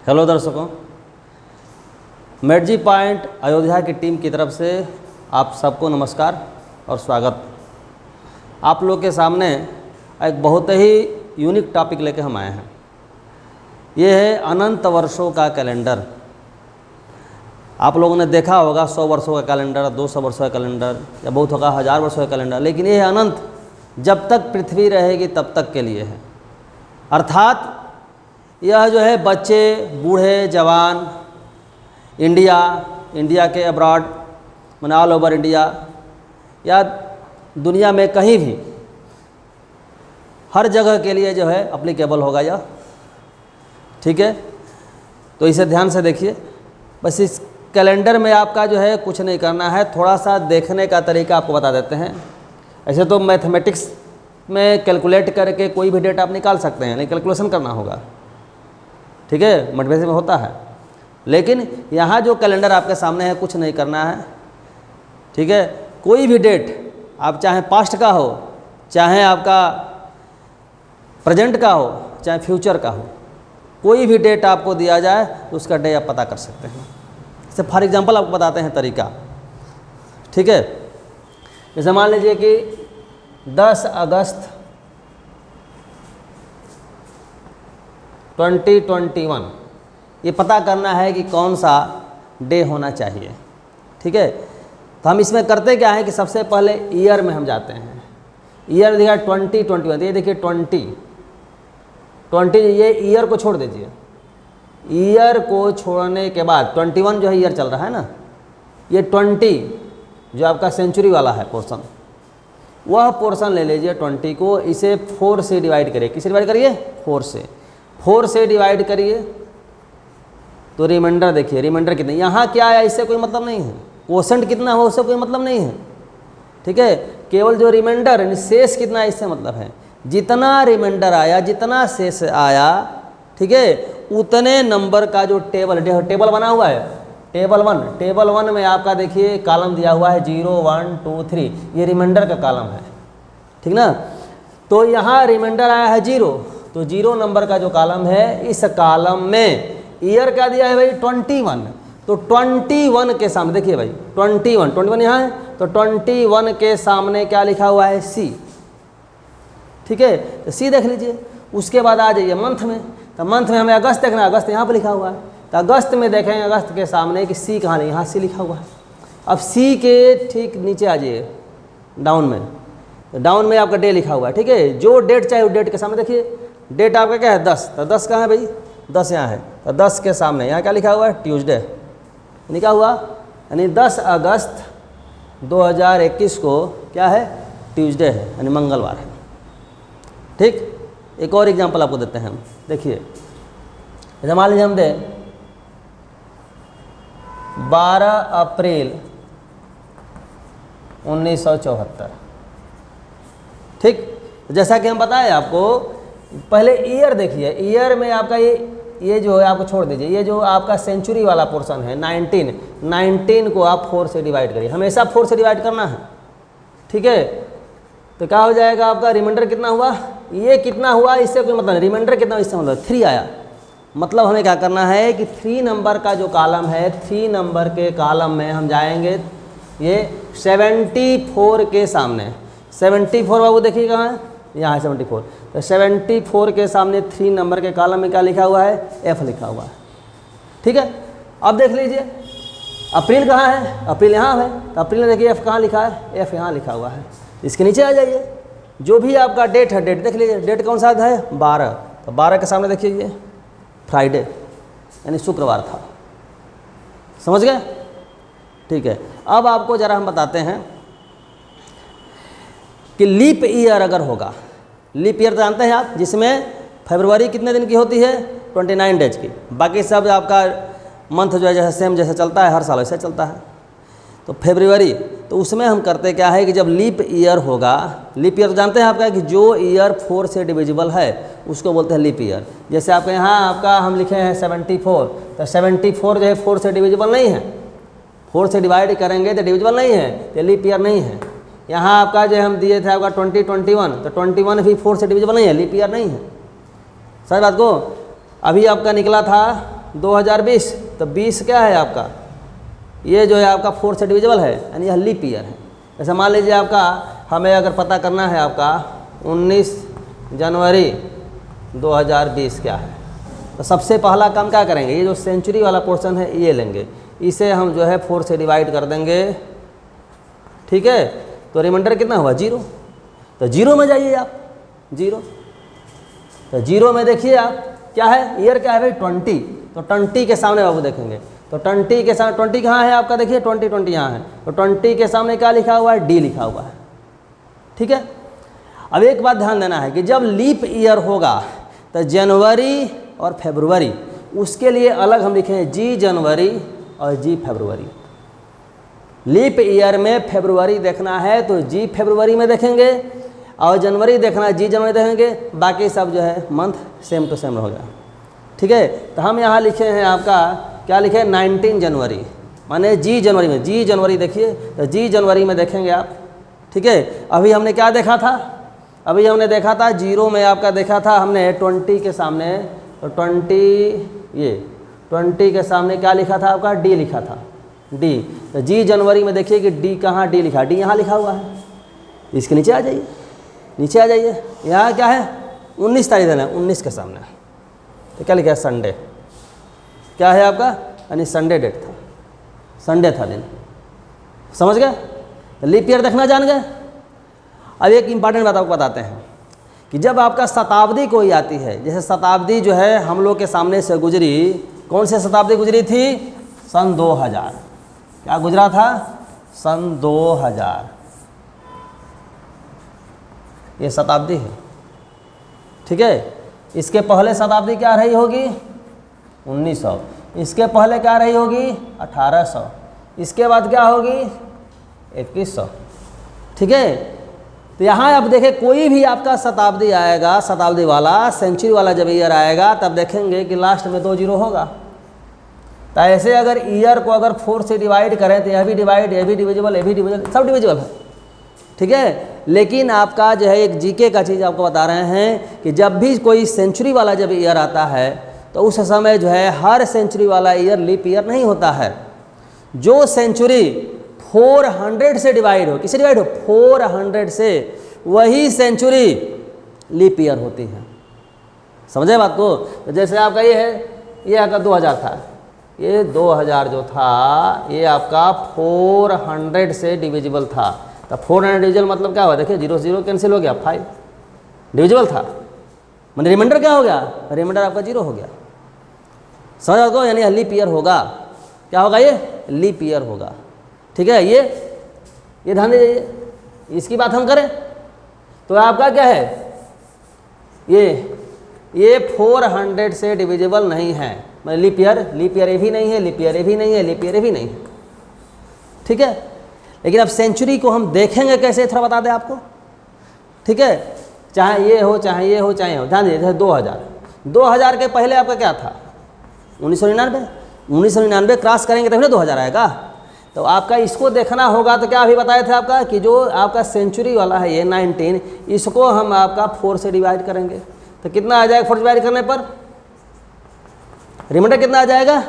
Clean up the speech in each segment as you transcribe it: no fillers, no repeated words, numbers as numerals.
Hello दर्शकों, मेडजी point Ayodhya की team की तरफ से आप सबको नमस्कार और स्वागत। आप लोग के सामने एक बहुत ही यूनिक टॉपिक लेकर हम आए हैं। ये है अनंत वर्षों का कैलेंडर। आप लोगों ने देखा होगा 100 वर्षों का कैलेंडर, 200 वर्षों का कैलेंडर या बहुत होगा 1000 वर्षों का कैलेंडर, लेकिन ये है अनंत, जब तक पृथ्वी रहेगी तब तक के लिए है। अर्थात यह जो है बच्चे, बूढ़े, जवान, इंडिया के अब्रॉड, माने ऑल ओवर इंडिया या दुनिया में कहीं भी, हर जगह के लिए जो है अप्लीकेबल होगा यह। ठीक है, तो इसे ध्यान से देखिए। बस इस कैलेंडर में आपका जो है कुछ नहीं करना है, थोड़ा सा देखने का तरीका आपको बता देते हैं। ऐसे तो मैथमेटिक्स में कैलकुलेट करके कोई भी डेट आप निकाल सकते हैं, लेकिन कैलकुलेशन करना होगा। ठीक है, मैथमेटिक्स में होता है, लेकिन यहाँ जो कैलेंडर आपके सामने है कुछ नहीं करना है। ठीक है, कोई भी डेट आप चाहे पास्ट का हो, चाहे आपका प्रेजेंट का हो, चाहे फ्यूचर का हो, कोई भी डेट आपको दिया जाए तो उसका डे आप पता कर सकते हैं। जैसे फॉर एग्जांपल आपको बताते हैं तरीका। ठीक है, जैसे मान लीजिए कि 10 अगस्त 2021 ये पता करना है कि कौन सा डे होना चाहिए। ठीक है, तो हम इसमें करते क्या है कि सबसे पहले ईयर में हम जाते हैं। ईयर दिया 2021, ये देखिए 20, ये ईयर को छोड़ दीजिए। ईयर को छोड़ने के बाद 21 जो है ईयर चल रहा है ना, ये 20 जो आपका सेंचुरी वाला है पोर्शन, वह पोर्शन ले लीजिए 20 को, इसे 4 से डिवाइड करिए। किससे डिवाइड करिए? 4 से डिवाइड करिए तो रिमाइंडर देखिए, रिमाइंडर कितने, यहाँ क्या आया इससे कोई मतलब नहीं है, क्वोशेंट कितना हो उससे कोई मतलब नहीं है। ठीक है, केवल जो रिमाइंडर यानी शेष कितना है इससे मतलब है। जितना रिमाइंडर आया, जितना शेष आया, ठीक है, उतने नंबर का जो टेबल बना हुआ है, टेबल 1 में आपका देखिए कॉलम दिया हुआ है 0 1 2 3, ये रिमाइंडर का कॉलम है। ठीक ना, तो यहाँ रिमाइंडर आया है 0, तो 0 नंबर का जो कॉलम है, इस कॉलम में ईयर क्या दिया है भाई 21, तो 21 के सामने देखिए भाई 21 यहाँ है, तो 21 के सामने क्या लिखा हुआ है? सी। ठीक है, तो सी देख लीजिए। उसके बाद आ जाइए मंथ में, तो मंथ में हमें अगस्त देखना है, अगस्त यहाँ पर लिखा हुआ है, तो अगस्त में देखेंगे अगस्त के सामने कि सी कहाँ है, यहाँ सी लिखा हुआ है। अब सी के ठीक नीचे आ जाइए डाउन में, तो डाउन में आपका डे लिखा हुआ है। ठीक है, जो डेट चाहिए वो डेट के सामने देखिए। डेट आपका क्या है? 10, तो 10 कहाँ है भाई? 10 यहाँ है, तो 10 के सामने यहाँ क्या लिखा हुआ है? ट्यूसडे लिखा हुआ, यानी 10 अगस्त 2021 को क्या है? ट्यूसडे है, यानी मंगलवार है। ठीक, एक और एग्जांपल आपको देते हैं हम, देखिए। जैसे मान लीजिए हम दें 12 अप्रैल 1974। ठीक, जैसा कि हम बताएं आपको, पहले ईयर देखिए। ईयर में आपका ये जो है आपको छोड़ दीजिए, ये जो आपका सेंचुरी वाला पोर्शन है 19 को आप 4 से डिवाइड करिए, हमेशा 4 से डिवाइड करना है। ठीक है, तो क्या हो जाएगा आपका? रिमाइंडर कितना हुआ? ये कितना हुआ इससे कोई मतलब नहीं, रिमाइंडर कितना इससे मतलब 3 आया। मतलब हमें क्या करना है कि 3 नंबर का जो कॉलम है, 3 नंबर के कॉलम में हम जाएंगे, ये 74 के सामने, 74 बाबू देखिए कहाँ है, यहाँ है 74, तो 74 के सामने 3 नंबर के कॉलम में क्या लिखा हुआ है? एफ लिखा हुआ है। ठीक है, अब देख लीजिए अप्रैल कहाँ है? अप्रैल यहाँ है, तो अप्रैल में देखिए एफ कहाँ लिखा है? एफ यहाँ लिखा हुआ है। इसके नीचे आ जाइए, जो भी आपका डेट है, डेट देख लीजिए, डेट कौन सा है? 12, तो 12 के सामने देखिए ये फ्राइडे यानी शुक्रवार था। समझ गए? ठीक है, अब आपको ज़रा हम बताते हैं कि लीप ईयर अगर होगा, लीप ईयर तो जानते हैं आप, जिसमें फरवरी कितने दिन की होती है? 29 डेज की। बाकी सब आपका मंथ जो है जैसे सेम जैसे चलता है हर साल वैसे चलता है। तो फरवरी, तो उसमें हम करते क्या है कि जब लीप ईयर होगा, लीप ईयर तो जानते हैं आपका कि जो ईयर 4 से डिविजिबल है उसको बोलते हैं लीप ईयर। जैसे आपके यहाँ आपका हम लिखे हैं 74, तो 74 जो है 4 से डिविजिबल नहीं है, 4 से डिवाइड करेंगे तो डिविजिबल नहीं है, तो लीप ईयर नहीं है। यहाँ आपका जो हम दिए थे आपका 2021, तो 21 भी 4 से डिविजिबल नहीं है, लीप ईयर नहीं है। सही बात को, अभी आपका निकला था 2020, तो 20 क्या है आपका, ये जो है आपका 4 से डिविजिबल है, यानी यह लीप ईयर है। जैसे मान लीजिए आपका, हमें अगर पता करना है आपका 19 जनवरी 2020 क्या है, तो सबसे पहला काम क्या करेंगे, ये जो सेंचुरी वाला पोर्शन है ये लेंगे, इसे हम जो है 4 से डिवाइड कर देंगे, ठीक है। तो रिमाइंडर कितना हुआ 0, तो 0 में जाइए आप, 0, तो 0 में देखिए आप क्या है, ईयर क्या है भाई 20, तो 20 के सामने बाबू देखेंगे, तो 20 के सामने 20 कहाँ है आपका, देखिए 20 यहाँ है, तो 20 के सामने क्या लिखा हुआ है, डी लिखा हुआ है, ठीक है। अब एक बात ध्यान देना है कि जब लीप ईयर होगा तो जनवरी और फरवरी, उसके लिए अलग हम लिखेंगे जी जनवरी और जी फरवरी। लीप ईयर में फरवरी देखना है तो जी फरवरी में देखेंगे, और जनवरी देखना है जी जनवरी देखेंगे, बाकी सब जो है मंथ सेम टू सेम होगा, ठीक है। तो हम यहाँ लिखे हैं आपका, क्या लिखे 19 जनवरी, माने जी जनवरी में, जी जनवरी देखिए, तो जी जनवरी में देखेंगे आप, ठीक है। अभी हमने क्या देखा था, अभी हमने देखा था 0 में आपका देखा था हमने 20 के सामने, तो 20 के सामने क्या लिखा था आपका, डी लिखा था, डी। तो जी जनवरी में देखिए कि डी कहाँ, डी लिखा, डी यहाँ लिखा हुआ है, इसके नीचे आ जाइए, नीचे आ जाइए, यहाँ क्या है 19 तारीख देना है, 19 के सामने, तो क्या लिखा है संडे, क्या है आपका, यानी संडे डेट था, संडे था दिन, समझ गए। लीप ईयर देखना जान गए। अब एक इम्पॉर्टेंट बात आपको बताते हैं कि जब आपका शताब्दी कोई आती है, जैसे शताब्दी जो है हम लोग के सामने से गुजरी, कौन सी शताब्दी गुजरी थी, सन 2000, क्या गुजरा था, सन 2000, ये शताब्दी है, ठीक है। इसके पहले शताब्दी क्या रही होगी 1900, इसके पहले क्या रही होगी 1800, इसके बाद क्या होगी 2100, ठीक है। तो यहाँ आप देखें कोई भी आपका शताब्दी आएगा, शताब्दी वाला सेंचुरी वाला जब ईयर आएगा तब देखेंगे कि लास्ट में 2 0 होगा। तो ऐसे अगर ईयर को अगर 4 से डिवाइड करें तो यह भी डिवाइड, यह भी डिविजिबल, यह भी डिविजिबल, सब डिविजिबल है, ठीक है। लेकिन आपका जो है एक जीके का चीज़ आपको बता रहे हैं कि जब भी कोई सेंचुरी वाला जब ईयर आता है तो उस समय जो है हर सेंचुरी वाला ईयर लीप ईयर नहीं होता है। जो सेंचुरी 400 से डिवाइड हो, किससे डिवाइड हो 400 से, वही सेंचुरी लीप ईयर होती है, समझे बात को। तो जैसे आपका ये है, ये आपका 2000 था, ये 2000 जो था ये आपका 400 से डिविजिबल था, तो 400 डिविजिबल मतलब क्या हुआ, देखिए 0 0 कैंसिल हो गया, 5 डिविजिबल था, मतलब रिमाइंडर क्या हो गया, रिमाइंडर आपका 0 हो गया, समझ आपको। यानी लीप ईयर होगा, क्या होगा, ये लीप ईयर होगा, ठीक है। ये ध्यान दीजिए, इसकी बात हम करें तो आपका क्या है, ये 400 से डिविजिबल नहीं है, मतलब लीप ईयर ये भी नहीं है, लीप ईयर ये भी नहीं है, लीप ईयर ये भी नहीं है, ठीक है। लेकिन अब सेंचुरी को हम देखेंगे कैसे, थोड़ा बता दें आपको, ठीक है। चाहे ये हो, चाहे ये हो, चाहे ये हो, ध्यान दीजिए। 2000 के पहले आपका क्या था 1999 क्रॉस करेंगे तभी ना 2000 आएगा। तो आपका इसको देखना होगा, तो क्या अभी बताए थे आपका कि जो आपका सेंचुरी वाला है ये 19, इसको हम आपका 4 से डिवाइड करेंगे तो कितना आ जाएगा, 4 डिवाइड करने पर रिमाइंडर कितना आ जाएगा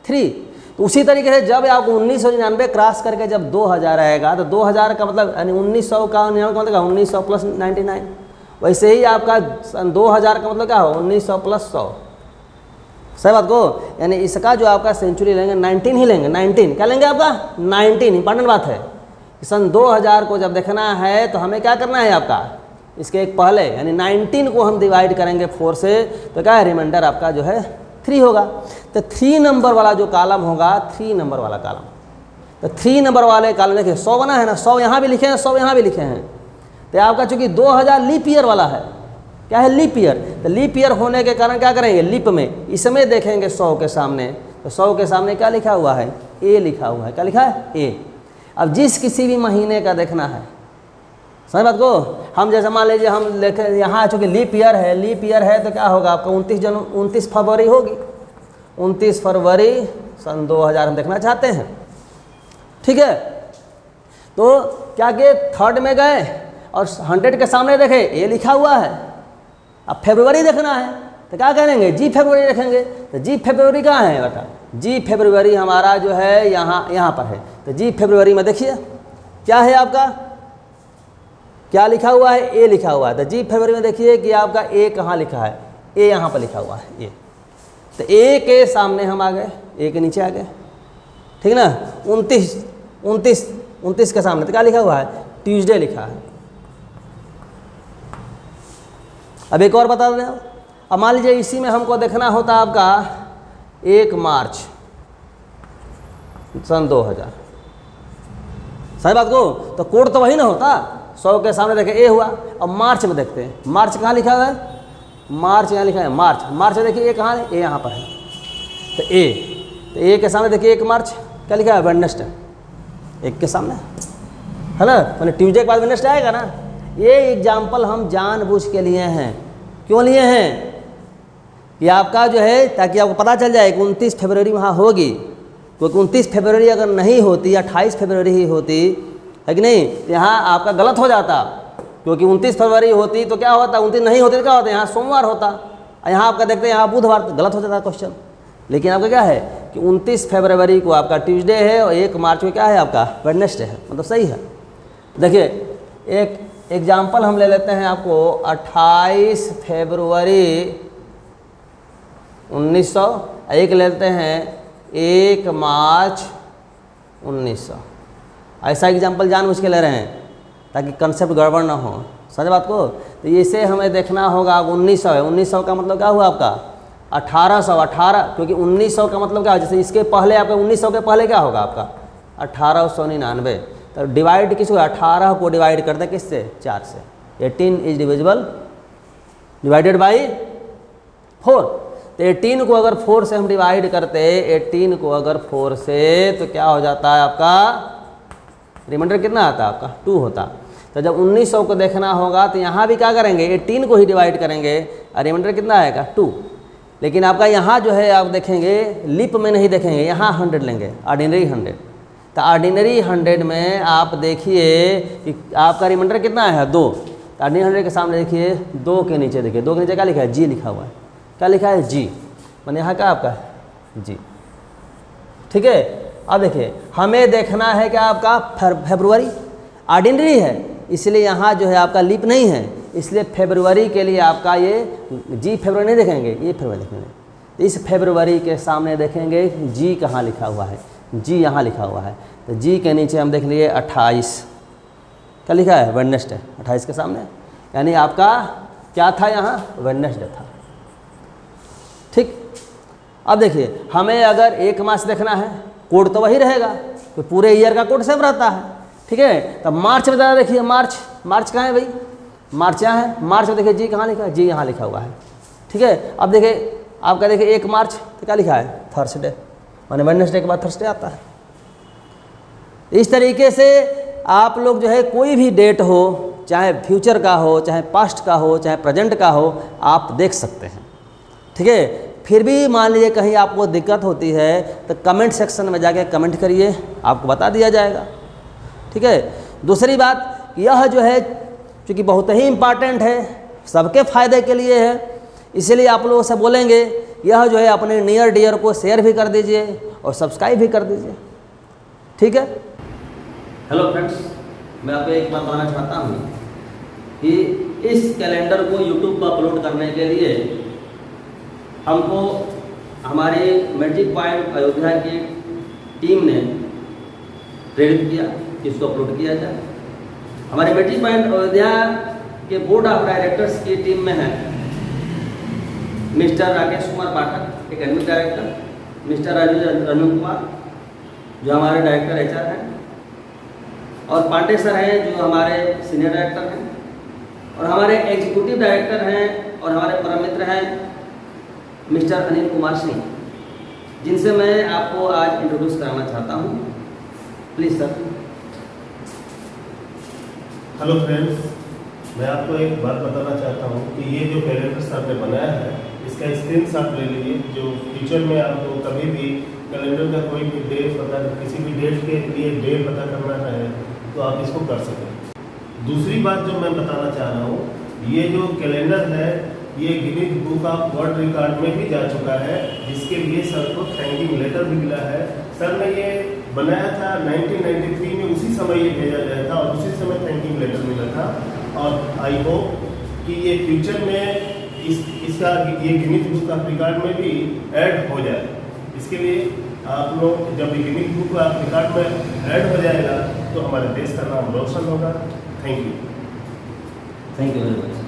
3। तो उसी तरीके से जब आप 1999 क्रॉस करके जब 2000 आएगा तो 2000 का मतलब यानी 1900 का मतलब 1900 प्लस 99, वैसे ही आपका 2000 का मतलब क्या हो 1900 प्लस 100, सही बात को। यानी इसका जो आपका सेंचुरी लेंगे 19 ही लेंगे, 19 क्या लेंगे आपका 19। इंपॉर्टेंट बात है सन 2000 को जब देखना है तो हमें क्या करना है आपका, इसके एक पहले यानी 19 को हम डिवाइड करेंगे 4 से, तो क्या है रिमाइंडर आपका जो है 3 होगा। तो 3 नंबर वाला जो कॉलम होगा, 3 नंबर वाला कॉलम, तो 3 नंबर वाले कॉलम देखिए 100 बना है ना, 100 यहाँ भी लिखे हैं, 100 यहाँ भी लिखे हैं। तो आपका चूंकि 2000 लीप ईयर वाला है, क्या है लीप ईयर, तो लीप ईयर होने के कारण क्या करेंगे लीप में इसमें देखेंगे 100 के सामने, तो 100 के सामने क्या लिखा हुआ है ए लिखा हुआ है, क्या लिखा है ए। अब जिस किसी भी महीने का देखना है, समझ बात को। हम जैसे मान लीजिए हम देखें यहाँ चूँकि लीप ईयर है तो क्या होगा आपका 29 फरवरी होगी, 29 फरवरी सन 2000 हम देखना चाहते हैं, ठीक है। तो क्या कि 3rd में गए और 100 के सामने देखे ए लिखा हुआ है, अब फरवरी देखना है तो क्या करेंगे, जी फरवरी रखेंगे। तो जी फरवरी कहाँ है बेटा, जी फरवरी हमारा जो है यहाँ पर है। तो जी फरवरी में देखिए क्या है आपका, क्या लिखा हुआ है, ए लिखा हुआ है। तो जी फरवरी में देखिए कि आपका ए कहाँ लिखा है, ए यहाँ पर लिखा हुआ है ए। तो ए के सामने हम आ गए, ए के नीचे आ गए, ठीक ना। 29 के सामने तो क्या लिखा हुआ है, ट्यूसडे लिखा है। अब एक और बता दें, अब मान लीजिए इसी में हमको देखना होता आपका 1 मार्च सन 2000, सही बात को, तो कोड तो वही ना होता, 100 के सामने देखे ए हुआ। अब मार्च में देखते हैं, मार्च कहाँ लिखा हुआ है, मार्च यहाँ लिखा है मार्च में देखिए ए कहाँ है, ए यहाँ पर है। तो ए के सामने देखिए 1 मार्च क्या लिखा है, वेडनेसडे, 1 के सामने है ना, मैंने ट्यूसडे के बाद वेडनेसडे आएगा ना। ये एग्जाम्पल हम जानबूझ के लिए हैं, क्यों लिए हैं कि आपका जो है, ताकि आपको पता चल जाए कि 29 फरवरी वहाँ होगी, क्योंकि 29 फरवरी अगर नहीं होती, 28 फरवरी ही होती है कि नहीं, तो यहाँ आपका गलत हो जाता। क्योंकि 29 फरवरी होती तो क्या होता, 29 नहीं होती तो क्या होता, यहाँ सोमवार होता, यहाँ आपका देखते हैं यहाँ बुधवार, तो गलत हो जाता क्वेश्चन। लेकिन आपका क्या है कि 29 फरवरी को आपका ट्यूसडे है और 1 मार्च को क्या है आपका वेडनेसडे है, मतलब सही है। देखिए एक एग्जाम्पल हम ले लेते हैं आपको, 28 फरवरी 1900, एक लेते हैं 1 मार्च 1900। ऐसा एग्जाम्पल जानबूझ के ले रहे हैं ताकि कंसेप्ट गड़बड़ ना हो, समझ बात को। तो इसे हमें देखना होगा, 1900 है, 1900 का मतलब क्या हुआ आपका 1818, क्योंकि 1900 का मतलब क्या है, जैसे इसके पहले आपका 1900 के पहले क्या होगा आपका 1899। तो डिवाइड किस, 18 को डिवाइड करते हैं किससे, 4 से। 18 इज डिविजिबल डिवाइडेड बाई 4। तो 18 को अगर 4 से हम डिवाइड करते, 18 को अगर 4 से, तो क्या हो जाता है आपका, रिमाइंडर कितना आता है आपका 2 होता। तो जब 1900 को देखना होगा तो यहाँ भी क्या करेंगे, 18 को ही डिवाइड करेंगे और रिमाइंडर कितना आएगा 2। लेकिन आपका यहाँ जो है आप देखेंगे लिप में नहीं देखेंगे, यहाँ 100 लेंगे, ऑर्डिनरी 100। तो ऑर्डिनरी 100 में आप देखिए कि आपका रिमाइंडर कितना है 2। तो ऑर्डिनरी 100 के सामने देखिए 2 के नीचे देखिए, 2 के नीचे क्या लिखा है, जी लिखा हुआ है। क्या लिखा है, जी, मैंने यहाँ क्या आपका जी, ठीक है। अब देखिए हमें देखना है क्या आपका फरवरी, ऑर्डिनरी है इसलिए यहाँ जो है आपका लीप नहीं है, इसलिए फरवरी के लिए आपका ये जी फरवरी नहीं देखेंगे, ये फरवरी देखेंगे। तो इस फरवरी के सामने देखेंगे जी कहाँ लिखा हुआ है, जी यहाँ लिखा हुआ है। तो जी के नीचे हम देख लिए 28, क्या लिखा है, वेडनेसडे, 28 के सामने, यानी आपका क्या था यहाँ, वेडनेसडे था, ठीक। अब देखिए हमें अगर 1 मार्च देखना है, कोड तो वही रहेगा, तो पूरे ईयर का कोड सेम रहता है, ठीक है। तो मार्च में ज़रा देखिए, मार्च कहाँ है भाई, मार्च यहाँ है। मार्च में देखिए जी कहाँ लिखा है, जी यहाँ लिखा हुआ है, ठीक है। अब देखिए आपका देखिए 1 मार्च तो क्या लिखा है, थर्सडे, माने वेडनेसडे के बाद थर्सडे आता है। इस तरीके से आप लोग जो है कोई भी डेट हो, चाहे फ्यूचर का हो, चाहे पास्ट का हो, चाहे प्रेजेंट का हो, आप देख सकते हैं, ठीक है। फिर भी मान लीजिए कहीं आपको दिक्कत होती है तो कमेंट सेक्शन में जाके कमेंट करिए, आपको बता दिया जाएगा, ठीक है। दूसरी बात, यह जो है चूँकि बहुत ही इम्पॉर्टेंट है, सबके फ़ायदे के लिए है, इसलिए आप लोगों से बोलेंगे यह जो है अपने नियर डियर को शेयर भी कर दीजिए और सब्सक्राइब भी कर दीजिए, ठीक है। हेलो फ्रेंड्स, मैं आपको एक बात बताना चाहता हूँ कि इस कैलेंडर को यूट्यूब पर अपलोड करने के लिए हमको हमारे मैजिक पॉइंट अयोध्या की टीम ने प्रेरित किया कि इसको अपलोड किया जाए। हमारे मैजिक पॉइंट अयोध्या के बोर्ड ऑफ डायरेक्टर्स की टीम में है mister Rakesh Kumar Pathak, academic director, mister Ranjan Kumar जो हमारे डायरेक्टर HR हैं, और पांडे सर हैं जो हमारे सीनियर डायरेक्टर हैं, और हमारे एग्जीक्यूटिव डायरेक्टर हैं और हमारे परम मित्र हैं मिस्टर अनिल कुमार सिंह, जिनसे मैं आपको आज इंट्रोड्यूस कराना चाहता हूँ। Please sir. हेलो फ्रेंड्स, मैं आपको एक बात बताना चाहता हूँ कि ये जो कैलेंडर आपने बनाया है, इसका स्क्रीनशॉट ले लीजिए। जो फ्यूचर में आपको कभी भी कैलेंडर का कोई भी डेट पता, किसी भी डेट के लिए डेट पता करना है तो आप इसको कर सकें। दूसरी बात जो मैं बताना चाह रहा हूँ, ये जो कैलेंडर है ये Guinness book of world record में भी जा चुका है, जिसके लिए सर को थैंकिंग लेटर भी मिला है। सर ने ये बनाया था 1993 में, उसी समय ये भेजा गया था और उसी समय थैंकिंग लेटर मिला था। और आई होप कि ये फ्यूचर में इसका ये गिनीज बुक ऑफ रिकॉर्ड में भी ऐड हो जाए। इसके लिए आप लोग जब ये गिनीज बुक ऑफ रिकॉर्ड में ऐड हो जाएगा तो हमारे देश का नाम रोशन होगा। Thank you. Thank you very much.